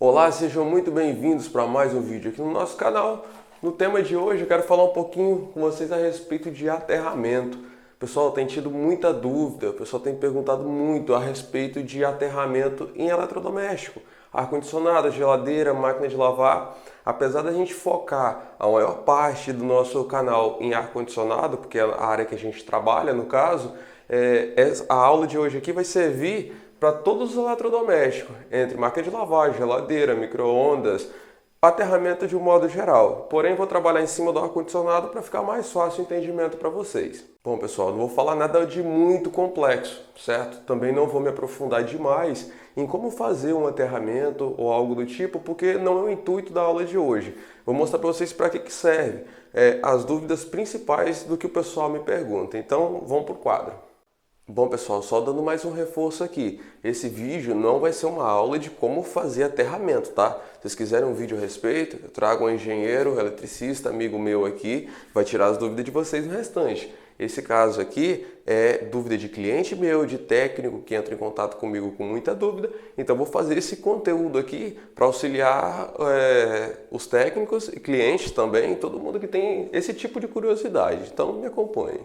Olá, sejam muito bem-vindos para mais um vídeo aqui no nosso canal. No tema de hoje eu quero falar um pouquinho com vocês a respeito de aterramento. O pessoal tem tido muita dúvida, o pessoal tem perguntado muito a respeito de aterramento em eletrodoméstico. Ar-condicionado, geladeira, máquina de lavar. Apesar da gente focar a maior parte do nosso canal em ar-condicionado, porque é a área que a gente trabalha no caso, a aula de hoje aqui vai servir para todos os eletrodomésticos, entre máquina de lavar, geladeira, micro-ondas, aterramento de um modo geral. Porém, vou trabalhar em cima do ar-condicionado para ficar mais fácil o entendimento para vocês. Bom, pessoal, não vou falar nada de muito complexo, certo? Também não vou me aprofundar demais em como fazer um aterramento ou algo do tipo, porque não é o intuito da aula de hoje. Vou mostrar para vocês para que serve, as dúvidas principais do que o pessoal me pergunta. Então, vamos para o quadro. Bom, pessoal, só dando mais um reforço aqui, esse vídeo não vai ser uma aula de como fazer aterramento, tá? Se vocês quiserem um vídeo a respeito, eu trago um engenheiro, eletricista, amigo meu aqui, vai tirar as dúvidas de vocês no restante. Esse caso aqui é dúvida de cliente meu, de técnico que entra em contato comigo com muita dúvida, então vou fazer esse conteúdo aqui para auxiliar os técnicos e clientes também, todo mundo que tem esse tipo de curiosidade, então me acompanhe.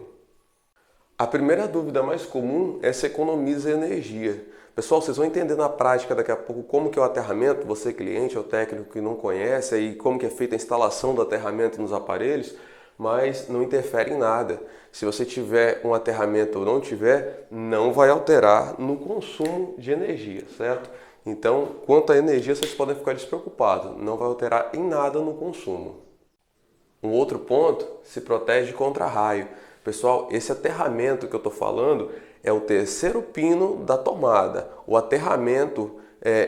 A primeira dúvida mais comum é se economiza energia. Pessoal, vocês vão entender na prática daqui a pouco como que é o aterramento, você cliente ou técnico que não conhece, aí como que é feita a instalação do aterramento nos aparelhos, mas não interfere em nada. Se você tiver um aterramento ou não tiver, não vai alterar no consumo de energia, certo? Então, quanto à energia, vocês podem ficar despreocupados, não vai alterar em nada no consumo. Um outro ponto, se protege contra raio. Pessoal, esse aterramento que eu estou falando é o terceiro pino da tomada. O aterramento,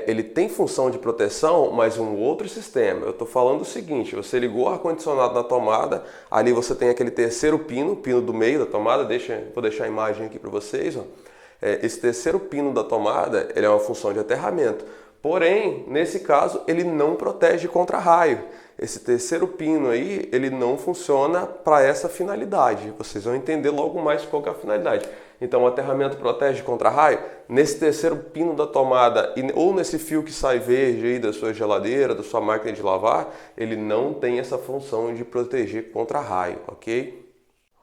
ele tem função de proteção, mas um outro sistema. Eu estou falando o seguinte, você ligou o ar-condicionado na tomada, ali você tem aquele terceiro pino, o pino do meio da tomada, vou deixar a imagem aqui para vocês. Ó. Esse terceiro pino da tomada, ele é uma função de aterramento. Porém, nesse caso, ele não protege contra raio. Esse terceiro pino aí, ele não funciona para essa finalidade. Vocês vão entender logo mais qual que é a finalidade. Então, o aterramento protege contra raio. Nesse terceiro pino da tomada, ou nesse fio que sai verde aí da sua geladeira, da sua máquina de lavar, ele não tem essa função de proteger contra raio, ok?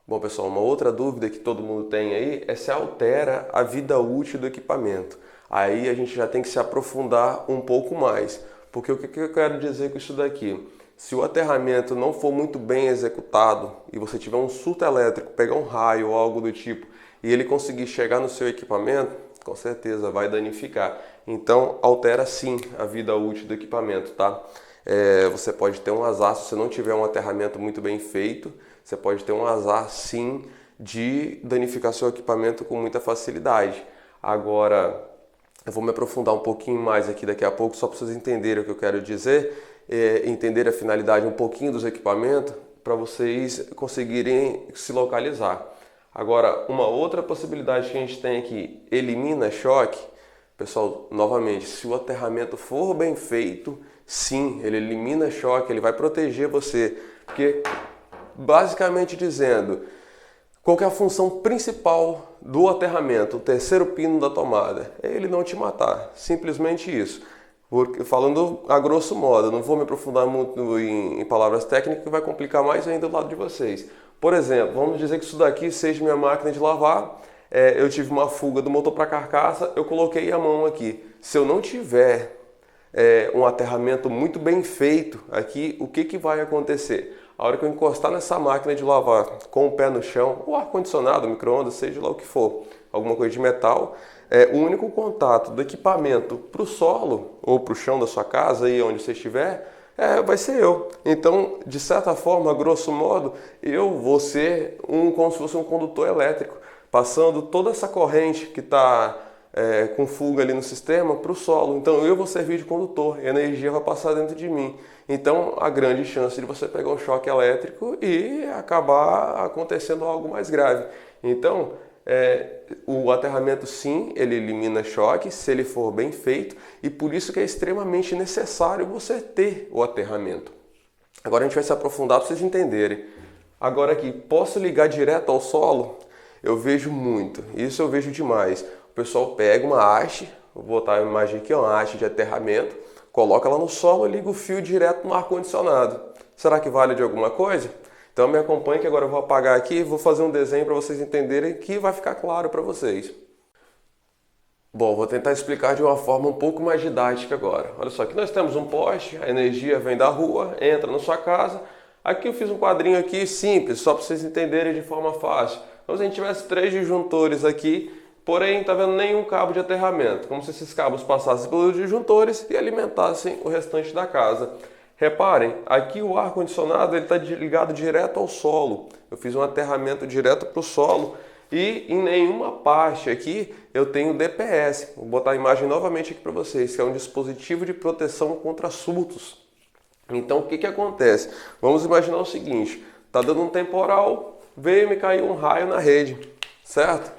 Bom, pessoal, uma outra dúvida que todo mundo tem aí é se altera a vida útil do equipamento. Aí a gente já tem que se aprofundar um pouco mais. Porque o que eu quero dizer com isso daqui? Se o aterramento não for muito bem executado e você tiver um surto elétrico, pegar um raio ou algo do tipo, e ele conseguir chegar no seu equipamento, com certeza vai danificar. Então, altera sim a vida útil do equipamento, tá? Você pode ter um azar se você não tiver um aterramento muito bem feito, você pode ter um azar sim de danificar seu equipamento com muita facilidade. Agora, eu vou me aprofundar um pouquinho mais aqui daqui a pouco, só para vocês entenderem o que eu quero dizer, entender a finalidade um pouquinho dos equipamentos, para vocês conseguirem se localizar. Agora, uma outra possibilidade que a gente tem aqui, elimina choque. Pessoal, novamente, se o aterramento for bem feito, sim, ele elimina choque, ele vai proteger você. Porque, basicamente dizendo, qual que é a função principal do aterramento, o terceiro pino da tomada? É ele não te matar, simplesmente isso. Falando a grosso modo, não vou me aprofundar muito em palavras técnicas que vai complicar mais ainda do lado de vocês. Por exemplo, vamos dizer que isso daqui seja minha máquina de lavar, eu tive uma fuga do motor para a carcaça, eu coloquei a mão aqui. Se eu não tiver um aterramento muito bem feito aqui, o que vai acontecer? A hora que eu encostar nessa máquina de lavar com o pé no chão, ou ar-condicionado, micro-ondas, seja lá o que for, alguma coisa de metal, o único contato do equipamento para o solo ou para o chão da sua casa, aí onde você estiver, vai ser eu. Então, de certa forma, grosso modo, eu vou ser como se fosse um condutor elétrico, passando toda essa corrente que está com fuga ali no sistema para o solo. Então eu vou servir de condutor e a energia vai passar dentro de mim. Então a grande chance de você pegar um choque elétrico e acabar acontecendo algo mais grave. Então o aterramento sim, ele elimina choque se ele for bem feito e por isso que é extremamente necessário você ter o aterramento. Agora a gente vai se aprofundar para vocês entenderem. Agora aqui, posso ligar direto ao solo? Eu vejo muito, isso eu vejo demais. O pessoal pega uma haste, vou botar a imagem aqui, uma haste de aterramento, coloca ela no solo e liga o fio direto no ar-condicionado. Será que vale de alguma coisa? Então me acompanhe que agora eu vou apagar aqui e vou fazer um desenho para vocês entenderem que vai ficar claro para vocês. Bom, vou tentar explicar de uma forma um pouco mais didática agora. Olha só, aqui nós temos um poste, a energia vem da rua, entra na sua casa. Aqui eu fiz um quadrinho aqui simples, só para vocês entenderem de forma fácil. Como se a gente tivesse 3 disjuntores aqui, porém está vendo nenhum cabo de aterramento. Como se esses cabos passassem pelos disjuntores e alimentassem o restante da casa. Reparem, aqui o ar-condicionado está ligado direto ao solo. Eu fiz um aterramento direto para o solo. E em nenhuma parte aqui eu tenho DPS. Vou botar a imagem novamente aqui para vocês, que é um dispositivo de proteção contra surtos. Então o que acontece? Vamos imaginar o seguinte, está dando um temporal, veio e me caiu um raio na rede, certo?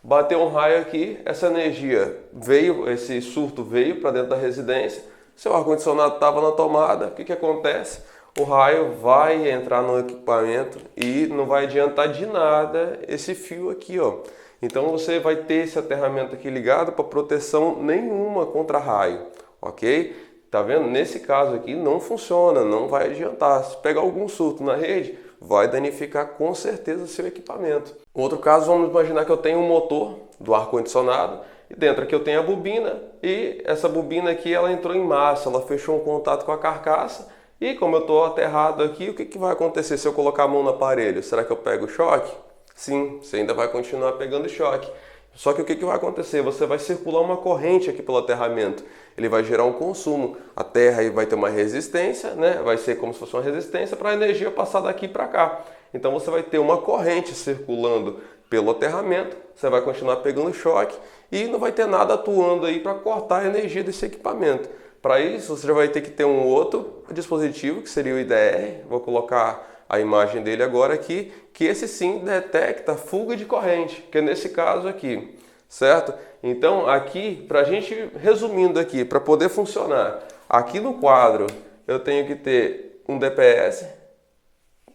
Bateu um raio aqui, essa energia veio, esse surto veio para dentro da residência, seu ar-condicionado estava na tomada, o que acontece? O raio vai entrar no equipamento e não vai adiantar de nada esse fio aqui, ó. Então você vai ter esse aterramento aqui ligado para proteção nenhuma contra raio, ok? Tá vendo? Nesse caso aqui não funciona, não vai adiantar. Se pegar algum surto na rede, vai danificar com certeza o seu equipamento. Outro caso, vamos imaginar que eu tenho um motor do ar-condicionado e dentro aqui eu tenho a bobina e essa bobina aqui ela entrou em massa, ela fechou um contato com a carcaça. E como eu estou aterrado aqui, o que vai acontecer se eu colocar a mão no aparelho? Será que eu pego choque? Sim, você ainda vai continuar pegando choque. Só que o que vai acontecer? Você vai circular uma corrente aqui pelo aterramento. Ele vai gerar um consumo. A terra aí vai ter uma resistência, né? Vai ser como se fosse uma resistência para a energia passar daqui para cá. Então você vai ter uma corrente circulando pelo aterramento, você vai continuar pegando choque e não vai ter nada atuando aí para cortar a energia desse equipamento. Para isso, você já vai ter que ter um outro dispositivo, que seria o IDR. Vou colocar a imagem dele agora aqui, que esse sim detecta fuga de corrente, que é nesse caso aqui, certo? Então, aqui, para a gente, resumindo aqui, para poder funcionar, aqui no quadro eu tenho que ter um DPS,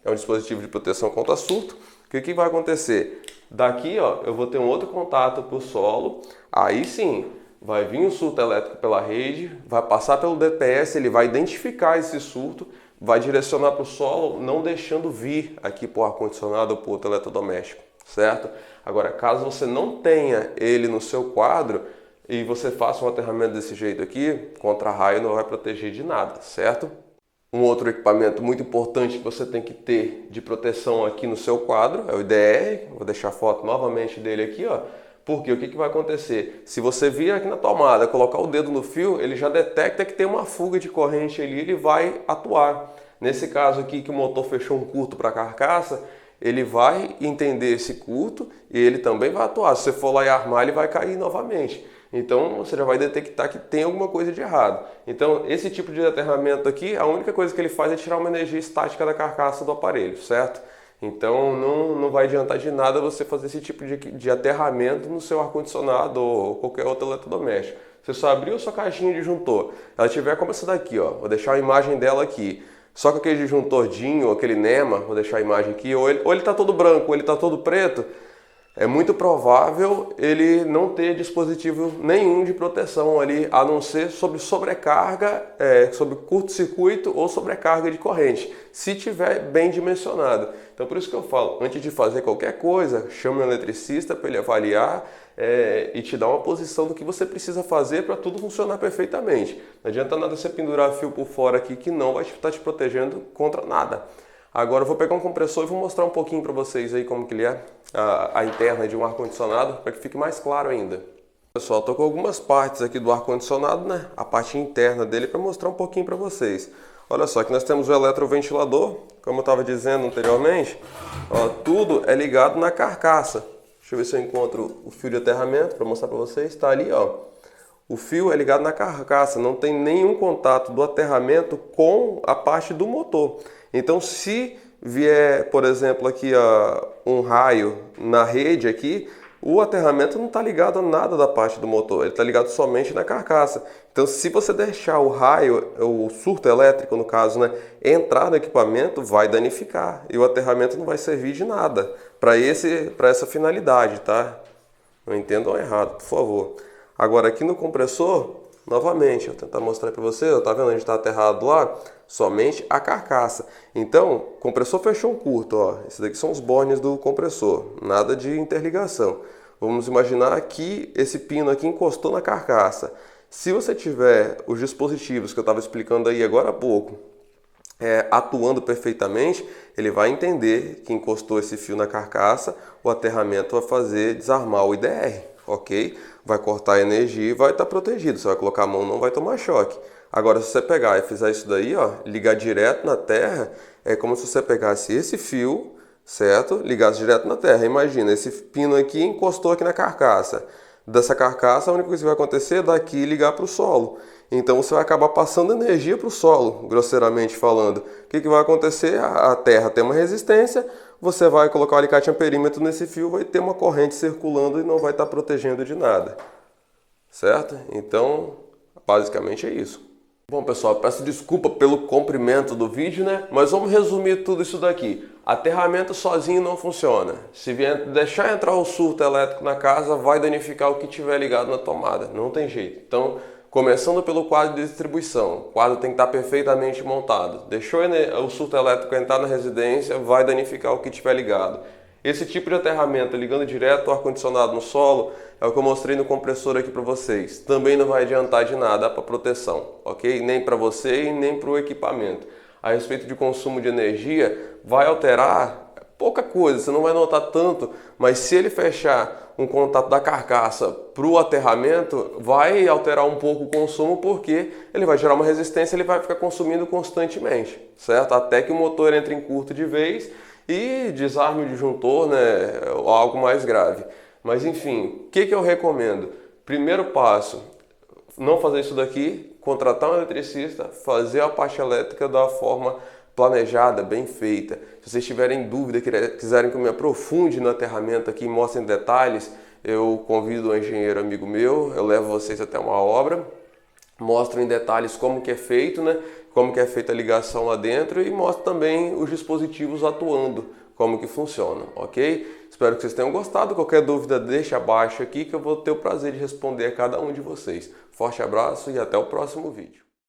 é um dispositivo de proteção contra surto. O que vai acontecer? Daqui, ó, eu vou ter um outro contato para o solo, aí sim, vai vir um surto elétrico pela rede, vai passar pelo DPS, ele vai identificar esse surto, vai direcionar para o solo, não deixando vir aqui para o ar-condicionado ou para o outro eletrodoméstico, certo? Agora, caso você não tenha ele no seu quadro e você faça um aterramento desse jeito aqui, contra raio não vai proteger de nada, certo? Um outro equipamento muito importante que você tem que ter de proteção aqui no seu quadro é o IDR, vou deixar a foto novamente dele aqui, ó. Porque o que vai acontecer? Se você vir aqui na tomada, colocar o dedo no fio, ele já detecta que tem uma fuga de corrente ali, ele vai atuar. Nesse caso aqui que o motor fechou um curto para a carcaça, ele vai entender esse curto e ele também vai atuar. Se você for lá e armar, ele vai cair novamente. Então você já vai detectar que tem alguma coisa de errado. Então esse tipo de aterramento aqui, a única coisa que ele faz é tirar uma energia estática da carcaça do aparelho, certo? Então não vai adiantar de nada você fazer esse tipo de aterramento no seu ar-condicionado ou qualquer outro eletrodoméstico. Você só abriu sua caixinha de disjuntor, ela tiver como essa daqui, ó, vou deixar a imagem dela aqui. Só com aquele disjuntor DIN ou aquele NEMA, vou deixar a imagem aqui, ou ele está todo branco ou ele está todo preto, é muito provável ele não ter dispositivo nenhum de proteção ali, a não ser sobre sobrecarga, sobre curto-circuito ou sobrecarga de corrente, se tiver bem dimensionado. Então por isso que eu falo, antes de fazer qualquer coisa, chame um eletricista para ele avaliar e te dar uma posição do que você precisa fazer para tudo funcionar perfeitamente. Não adianta nada você pendurar fio por fora aqui que não vai estar te protegendo contra nada. Agora eu vou pegar um compressor e vou mostrar um pouquinho para vocês aí como que ele é, a interna de um ar-condicionado, para que fique mais claro ainda. Pessoal, estou com algumas partes aqui do ar-condicionado, né? A parte interna dele para mostrar um pouquinho para vocês. Olha só, aqui nós temos o eletroventilador, como eu estava dizendo anteriormente, ó, tudo é ligado na carcaça. Deixa eu ver se eu encontro o fio de aterramento para mostrar para vocês, está ali, ó. O fio é ligado na carcaça, não tem nenhum contato do aterramento com a parte do motor. Então, se vier, por exemplo, aqui um raio na rede aqui, o aterramento não está ligado a nada da parte do motor, ele está ligado somente na carcaça. Então, se você deixar o raio, o surto elétrico no caso, né, entrar no equipamento, vai danificar e o aterramento não vai servir de nada para essa finalidade, tá? Não entendam errado, por favor. Agora, aqui no compressor, Novamente, eu vou tentar mostrar para você, ó, tá vendo onde está aterrado lá? Somente a carcaça. Então, o compressor fechou um curto, ó. Esses daqui são os bornes do compressor, nada de interligação. Vamos imaginar que esse pino aqui encostou na carcaça. Se você tiver os dispositivos que eu estava explicando aí agora há pouco, atuando perfeitamente, ele vai entender que encostou esse fio na carcaça, o aterramento vai fazer desarmar o IDR, ok? Vai cortar a energia e vai estar protegido. Você vai colocar a mão, não vai tomar choque. Agora, se você pegar e fizer isso daí, ó, ligar direto na terra, é como se você pegasse esse fio, certo? Ligasse direto na terra. Imagina, esse pino aqui encostou aqui na carcaça. Dessa carcaça, a única coisa que vai acontecer é daqui ligar para o solo. Então você vai acabar passando energia para o solo, grosseiramente falando. O que vai acontecer? A terra tem uma resistência, você vai colocar o alicate amperímetro nesse fio, vai ter uma corrente circulando e não vai estar protegendo de nada. Certo? Então, basicamente é isso. Bom, pessoal, peço desculpa pelo comprimento do vídeo, né? Mas vamos resumir tudo isso daqui. Aterramento sozinho não funciona. Se deixar entrar o surto elétrico na casa, vai danificar o que tiver ligado na tomada. Não tem jeito. Então, começando pelo quadro de distribuição. O quadro tem que estar perfeitamente montado. Deixou o surto elétrico entrar na residência, vai danificar o que tiver ligado. Esse tipo de aterramento ligando direto o ar-condicionado no solo é o que eu mostrei no compressor aqui para vocês. Também não vai adiantar de nada para proteção, ok? Nem para você e nem para o equipamento. A respeito de consumo de energia, vai alterar pouca coisa, você não vai notar tanto, mas se ele fechar um contato da carcaça para o aterramento, vai alterar um pouco o consumo porque ele vai gerar uma resistência, ele vai ficar consumindo constantemente, certo? Até que o motor entre em curto de vez e desarme o disjuntor, né, ou algo mais grave. Mas enfim, o que eu recomendo? Primeiro passo, não fazer isso daqui, contratar um eletricista, fazer a parte elétrica da forma planejada, bem feita. Se vocês tiverem dúvida, quiserem que eu me aprofunde no aterramento aqui e mostre em detalhes, eu convido um engenheiro amigo meu, eu levo vocês até uma obra, mostro em detalhes como que é feito, né? Como que é feita a ligação lá dentro e mostro também os dispositivos atuando, como que funcionam, ok? Espero que vocês tenham gostado. Qualquer dúvida deixa abaixo aqui que eu vou ter o prazer de responder a cada um de vocês. Forte abraço e até o próximo vídeo.